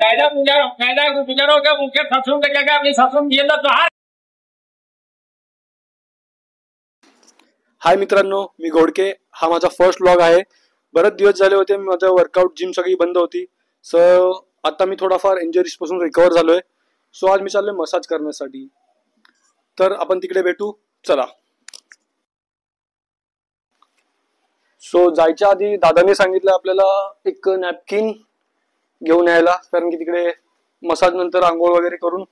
कायदा गुजारो का मुख्य फसून का आपली फसून गेला तो हाय मित्रांनो, मी घोडके. हा माझा फर्स्ट व्लॉग आहे. बरेच दिवस झाले होते माझं वर्कआउट जिम सगळी बंद होती. सो आता मी थोडाफार इंजरीज पासून रिकवर झालोय. सो आज मी चाललोय मसाज करण्यासाठी. तर आपण तिकडे भेटू, चला. सो जायच्या आधी दादाने सांगितलं आपल्याला एक नॅपकिन घेऊन यायला, कारण की तिकडे मसाज नंतर आंघोळ वगैरे करून.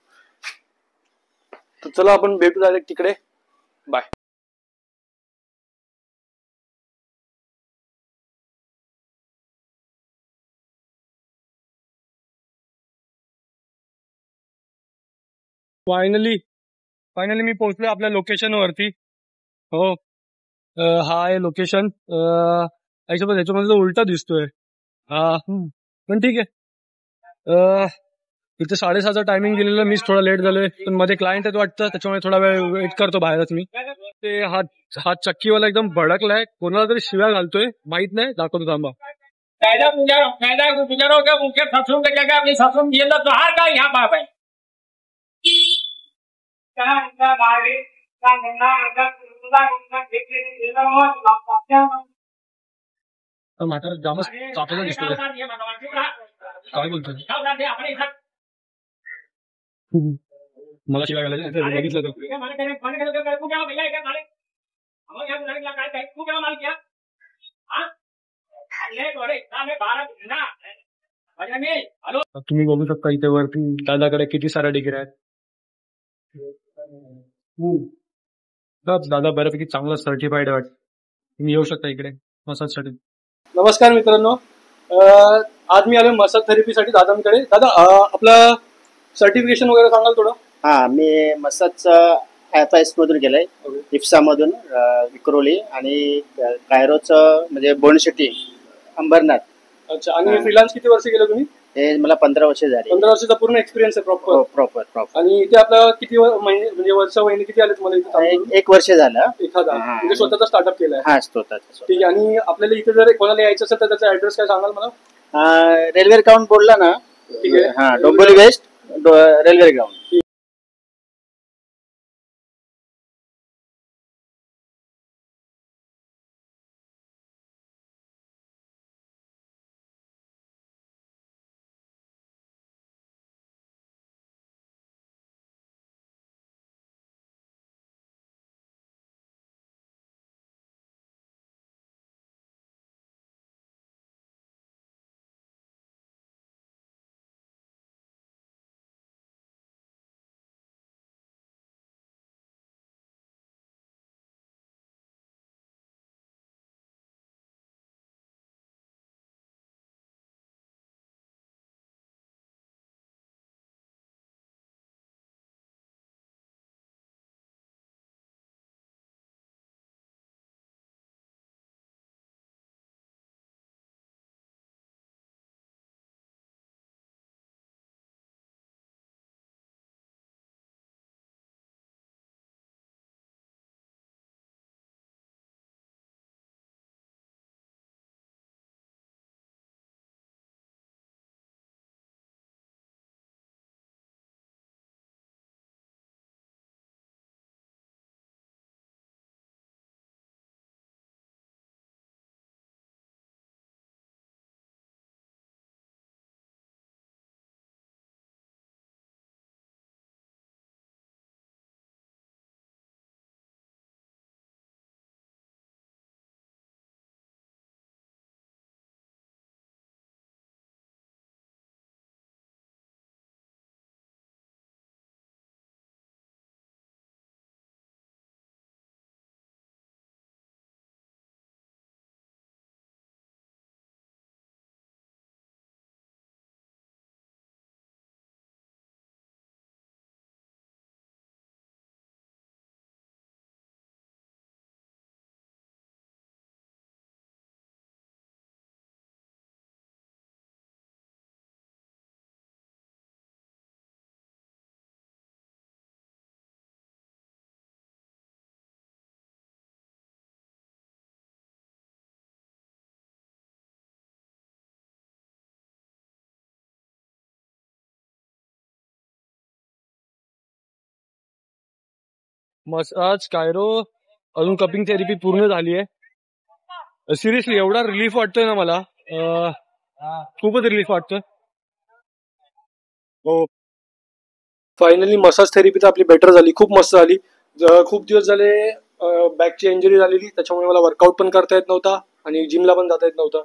तर चला आपण भेटू डायरेक्ट तिकडे. बाय. फायनली मी पोहोचलोय आपल्या लोकेशन वरती. हो, हा आहे लोकेशन. याच्यामध्ये तो उलटा दिसतोय. हा, पण ठीक आहे. इथे 6:30चा टायमिंग दिलेलं, मीच थोडा लेट झालोय. पण मध्ये क्लायंट आहेत वाटतं, त्याच्यामुळे थोडा वेळ वेट करतो बाहेरच मी. ते हा चक्कीवाला एकदम भडकलाय, कोणाला तरी शिव्या घालतोय, माहित नाही, दाखवतो थांबा. कायदा गुजारो का मुख्य फसून का आपली फसून गेला तो काय ह्या बाब आहे. म्हातारा जामच चापलेला दिसतोय. काय बोलतोय? मला शिवाय घालायचं बघितलं तर. तुम्ही बघू शकता इथे वरती दादाकडे किती साऱ्या डिग्र्या आहेत. दादा बऱ्यापैकी चांगला सर्टिफाईड आहे वाटतं. तुम्ही येऊ शकता इकडे मसाजसाठी. नमस्कार मित्रांनो, आज मी आलो मसाज थेरपीसाठी दादांकडे. दादा, आपलं सर्टिफिकेशन वगैरे सांगाल थोडं? हा, मी मसाजचं FIS मधून केलंय, इफ्सा मधून विक्रोली, आणि कायरोचं म्हणजे बोनशिटी अंबरनाथ. अच्छा, आणि फ्रीलान्स किती वर्ष केलं तुम्ही? हे मला 15 वर्ष झाली. 15 वर्षाचा पूर्ण एक्सपिरियन्स आहे प्रॉपर? प्रॉपर. आणि इथे आपला किती महिने म्हणजे महिने किती आले तुम्हाला इथे? 1 वर्ष झालं. एखादा म्हणजे स्वतःचा स्टार्टअप केलाय? हा, स्वतःचा. ठीक आहे. आणि आपल्याला इथे जर कोणाला यायचं असेल तर त्याचा ऍड्रेस काय सांगाल मला? रेल्वे ग्राउंड बोलला ना? ठीक आहे. हा, Dombivli west railway ground. Massage कायरो अजून कपिंग थेरपी पूर्ण झाली आहे. सिरियसली एवढा रिलीफ वाटतोय ना मला, खूपच रिलीफ वाटतोय. हो, फायनली मसाज थेरपी तर आपली बेटर झाली, खूप मस्त झाली. खूप दिवस झाले बॅकची इंजुरी झालेली, त्याच्यामुळे मला वर्कआउट पण करता येत नव्हता आणि जिमला पण जाता येत नव्हता.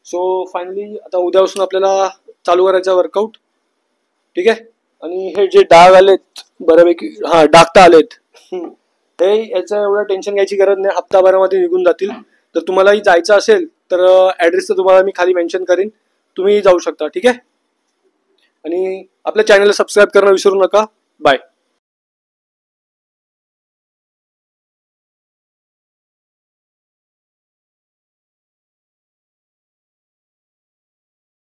सो फायनली आता उद्यापासून आपल्याला चालू करायचं वर्कआउट. ठीक आहे. आणि हे जे डाग आलेत बऱ्यापैकी, हा डाग तर आलेत, हे याचं एवढं टेन्शन घ्यायची गरज नाही, हप्ताभरामध्ये निघून जातील. तर तुम्हालाही जायचं असेल तर ऍड्रेस तर तुम्हाला मी खाली मेन्शन करीन, तुम्ही जाऊ शकता. ठीक आहे. आणि आपल्या चॅनलला सबस्क्राईब करणं विसरू नका. बाय.